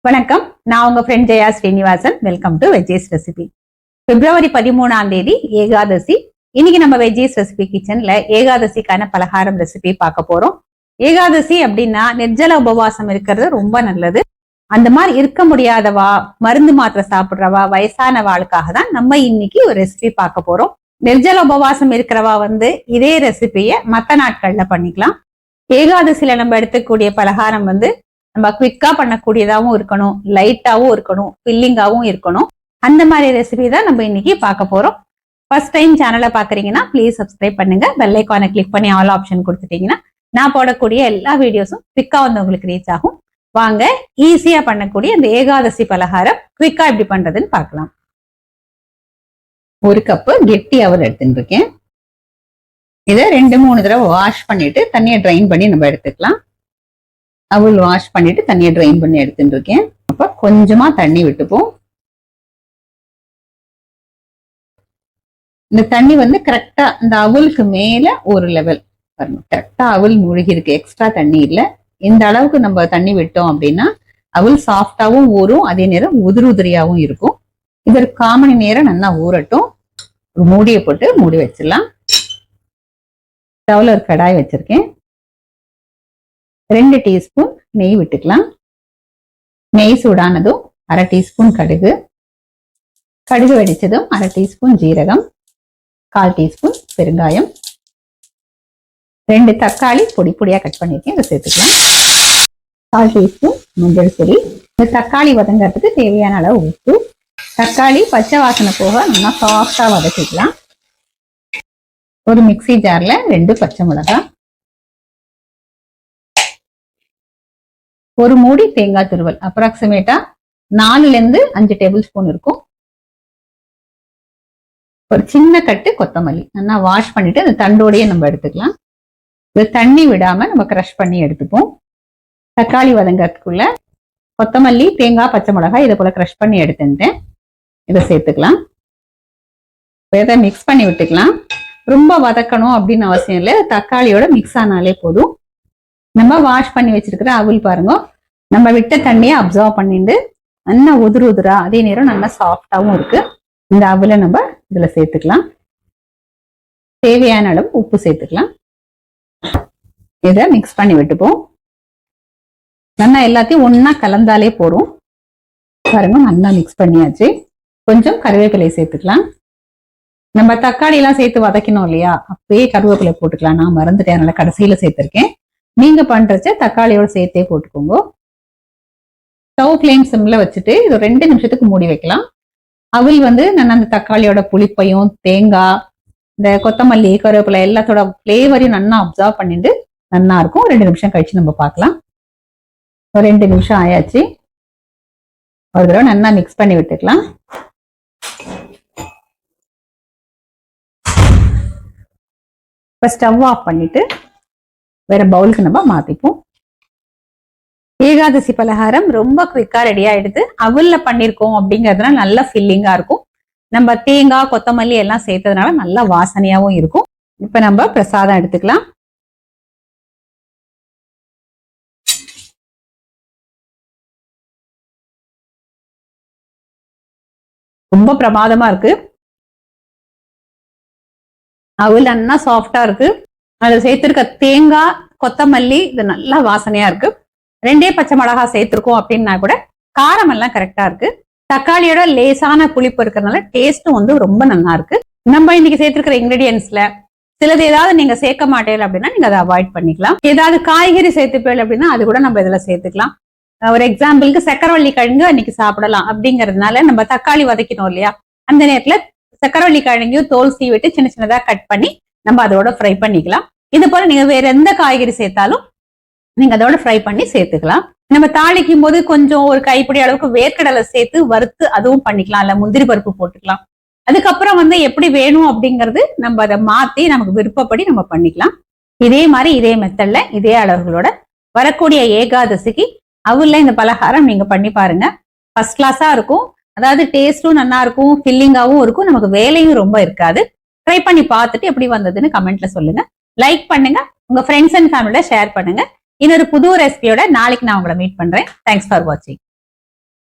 வணக்கம், நான் உங்க friend Jaya Srinivasan. Welcome to veggies recipe. February 13 Ekadashi. இன்னைக்கு நம்ம வெஜ்ஜீஸ் ரெசிபி கிச்சன்ல ஏகாதசிக்கான பலகாரம் ரெசிபி பார்க்க போறோம். ஏகாதசி அப்படின்னா நிர்ஜல உபவாசம் இருக்கிறது ரொம்ப நல்லது. அந்த மாதிரி இருக்க முடியாதவா, மருந்து மாத்திரை சாப்பிடுறவா, வயசானவாளுக்காக தான் நம்ம இன்னைக்கு ஒரு ரெசிபி பார்க்க போறோம். நிர்ஜல உபவாசம் இருக்கிறவா இதே ரெசிபிய மத்த நாட்கள்ல பண்ணிக்கலாம். ஏகாதசியில நம்ம எடுத்துக்கூடிய பலகாரம் நம்ம குவிக்கா பண்ணக்கூடியதாகவும் இருக்கணும், லைட்டாவும் இருக்கணும், ஃபில்லிங்காவும் இருக்கணும். அந்த மாதிரி ரெசிபி தான் நம்ம இன்னைக்கு பார்க்க போறோம். ஃபர்ஸ்ட் டைம் சேனலை பாக்குறீங்கன்னா ப்ளீஸ் சப்ஸ்கிரைப் பண்ணுங்க. பெல் ஐகானை கிளிக் பண்ணி ஆல் ஆப்ஷன் கொடுத்துட்டீங்கன்னா நான் போடக்கூடிய எல்லா வீடியோஸும் குவிக்கா உங்களுக்கு ரீச் ஆகும். வாங்க, ஈஸியா பண்ணக்கூடிய அந்த ஏகாதசி பலகாரம் குவிக்கா எப்படி பண்றதுன்னு பார்க்கலாம். ஒரு கப்பு கெட்டி அவல் எடுத்துட்டு இருக்கேன். இதை 2-3 தடவை வாஷ் பண்ணிட்டு தண்ணியை ட்ரைன் பண்ணி நம்ம எடுத்துக்கலாம். அவள் வாஷ் பண்ணிட்டு தண்ணியை ட்ரைன் பண்ணி எடுத்துட்டு இருக்கேன். அப்ப கொஞ்சமா தண்ணி விட்டுப்போம். இந்த தண்ணி கரெக்டா இந்த அவளுக்கு மேல ஒரு லெவல் வரணும். கரெக்டா அவள் மூழ்கி இருக்கு, எக்ஸ்ட்ரா தண்ணி இல்ல. இந்த அளவுக்கு நம்ம தண்ணி விட்டோம் அப்படின்னா அவள் சாஃப்டாவும் ஊறும், அதே நேரம் உதிரியாவும் இருக்கும். இதற்கு 1/4 மணி நேரம் நல்லா ஊறட்டும். ஒரு மூடியை போட்டு மூடி வச்சிடலாம். ஸ்டவ்ல ஒரு கடாய் வச்சிருக்கேன். 2 டீஸ்பூன் நெய் விட்டுக்கலாம். நெய் சூடானதும் 1/2 டீஸ்பூன் கடுகு, கடுகு வெடிச்சதும் 1/2 டீஸ்பூன் ஜீரகம், 1/4 டீஸ்பூன் பெருங்காயம், 2 தக்காளி பொடி பொடியா கட் பண்ணிருக்கேன், இதை சேர்த்துக்கலாம். 1/4 டீஸ்பூன் மஞ்சள் பொடி. இந்த தக்காளி வதங்கிறதுக்கு தேவையான அளவு உப்பு. தக்காளி பச்சை வாசனை போக நல்லா சாஃப்டா வதக்கிக்கலாம். ஒரு மிக்சி ஜார்ல 2 பச்சை மிளகாய், ஒரு மூடி தேங்காய் துருவல், அப்ராக்சிமேட்டா 4-5 டேபிள் ஸ்பூன் இருக்கும். ஒரு சின்ன கட்டு கொத்தமல்லி நல்லா வாஷ் பண்ணிட்டு அந்த தண்டோடையே நம்ம எடுத்துக்கலாம். இது தண்ணி விடாம நம்ம கிரஷ் பண்ணி எடுத்துப்போம். தக்காளி வதங்கிறதுக்குள்ள கொத்தமல்லி, தேங்காய், பச்சை மிளகாய் இதை போல கிரஷ் பண்ணி எடுத்துட்டேன். இதை சேர்த்துக்கலாம். இதை மிக்ஸ் பண்ணி விட்டுக்கலாம். ரொம்ப வதக்கணும் அப்படின்னு அவசியம் இல்லை, தக்காளியோட மிக்ஸ் ஆனாலே போதும். நம்ம வாஷ் பண்ணி வச்சிருக்கிற அவல் பாருங்க, நம்ம விட்ட தண்ணியை அப்சர்வ் பண்ணிட்டு நல்லா உதிரா, அதே நேரம் நல்லா சாஃப்டாவும் இருக்கு. இந்த அவலை நம்ம இதுல சேர்த்துக்கலாம். தேவையான அளவு உப்பு சேர்த்துக்கலாம். இதை மிக்ஸ் பண்ணி விட்டுப்போம். நல்லா எல்லாத்தையும் ஒன்னா கலந்தாலே போறோம். பாருங்க, நல்லா மிக்ஸ் பண்ணியாச்சு. கொஞ்சம் கருவேப்பிலை சேர்த்துக்கலாம். நம்ம தக்காளி எல்லாம் சேர்த்து வதக்கணும் இல்லையா, அப்பயே கருவேப்பிலை போட்டுக்கலாம். நான் மறந்துட்டேன், அதனால கடைசியில சேர்த்திருக்கேன். நீங்க பண்றச்ச தக்காளியோட சேர்த்தே போட்டுக்கோங்க. ஸ்டவ் ஃப்ளேம் சிம்ல வச்சுட்டு இது 2 நிமிஷத்துக்கு மூடி வைக்கலாம். அவள் நான் அந்த தக்காளியோட புளிப்பையும், தேங்காய், இந்த கொத்தமல்லி, கருவேப்பிலை எல்லாத்தோட ஃபிளேவரையும் நல்லா அப்சர்வ் பண்ணிட்டு நல்லா இருக்கும். 2 நிமிஷம் கழிச்சு நம்ம பார்க்கலாம். ஒரு 2 நிமிஷம் ஆயாச்சு. ஒரு தடவை நல்லா மிக்ஸ் பண்ணி விட்டுக்கலாம். இப்ப ஸ்டவ் ஆஃப் பண்ணிட்டு வேற பவுலுக்கு நம்ம மாத்திப்போம். ஏகாதசி பலகாரம் ரொம்ப குவிக்கா ரெடி ஆயிடுது. அவல்ல பண்ணிருக்கோம் அப்படிங்கறதுனால நல்ல ஃபில்லிங்கா இருக்கும். நம்ம தேங்காய், கொத்தமல்லி எல்லாம் சேர்த்ததுனால நல்லா வாசனையாவும் இருக்கும். இப்ப நம்ம பிரசாதம் எடுத்துக்கலாம். ரொம்ப பிரமாதமா இருக்கு. அவல் நல்லா சாஃப்டா இருக்கு. அதுல சேர்த்திருக்க தேங்காய், கொத்தமல்லி இது நல்லா வாசனையா இருக்கு. 2 பச்சை மிளகாய் சேர்த்திருக்கோம் அப்படின்னா கூட காரம் எல்லாம் கரெக்டா இருக்கு. தக்காளியோட லேசான புளிப்பு இருக்கிறதுனால டேஸ்டும் ரொம்ப நல்லா இருக்கு. நம்ம இன்னைக்கு சேர்த்திருக்கிற இன்கிரீடியன்ஸ்ல சிலது ஏதாவது நீங்க சேர்க்க மாட்டேன் அப்படின்னா நீங்க அதை அவாய்ட் பண்ணிக்கலாம். ஏதாவது காய்கறி சேர்த்துப்பேன் அப்படின்னா அது கூட நம்ம இதுல சேர்த்துக்கலாம். ஒரு எக்ஸாம்பிளுக்கு சக்கரவள்ளி கிழங்கு அன்னைக்கு சாப்பிடலாம் அப்படிங்கறதுனால நம்ம தக்காளி வதக்கணும் இல்லையா, அந்த நேரத்துல சக்கரவள்ளி கிழங்கையும் தோல் சீவிட்டு சின்ன சின்னதா கட் பண்ணி நம்ம அதோட ஃப்ரை பண்ணிக்கலாம். இது போல நீங்க வேற எந்த காய்கறி சேர்த்தாலும் நீங்க அதோட ஃப்ரை பண்ணி சேர்த்துக்கலாம். நம்ம தாளிக்கும் போது கொஞ்சம் ஒரு கைப்பிடி அளவுக்கு வேர்க்கடலை சேர்த்து வறுத்து அதுவும் பண்ணிக்கலாம். இல்ல முந்திரி பருப்பு போட்டுக்கலாம். அதுக்கப்புறம் எப்படி வேணும் அப்படிங்கிறது நம்ம அதை மாத்தி நமக்கு விருப்பப்படி நம்ம பண்ணிக்கலாம். இதே மாதிரி இதே மெத்தட்ல இதே அளவுகளோட வரக்கூடிய ஏகாதசிக்கு அவல்ல இந்த பலகாரம் நீங்க பண்ணி பாருங்க. ஃபர்ஸ்ட் கிளாஸா இருக்கும். அதாவது டேஸ்டும் நல்லா இருக்கும், ஃபில்லிங்காவும் இருக்கும், நமக்கு வேலையும் ரொம்ப இருக்காது. ட்ரை பண்ணி பார்த்துட்டு எப்படி வந்ததுன்னு கமெண்ட்ல சொல்லுங்க. லைக் பண்ணுங்க, உங்க ஃப்ரெண்ட்ஸ் அண்ட் ஃபேமிலியோட ஷேர் பண்ணுங்க. இன்னொரு புது ரெசிபியோட நாளைக்கு நான் உங்களை மீட் பண்றேன். தேங்க்ஸ் ஃபார் வாட்சிங்.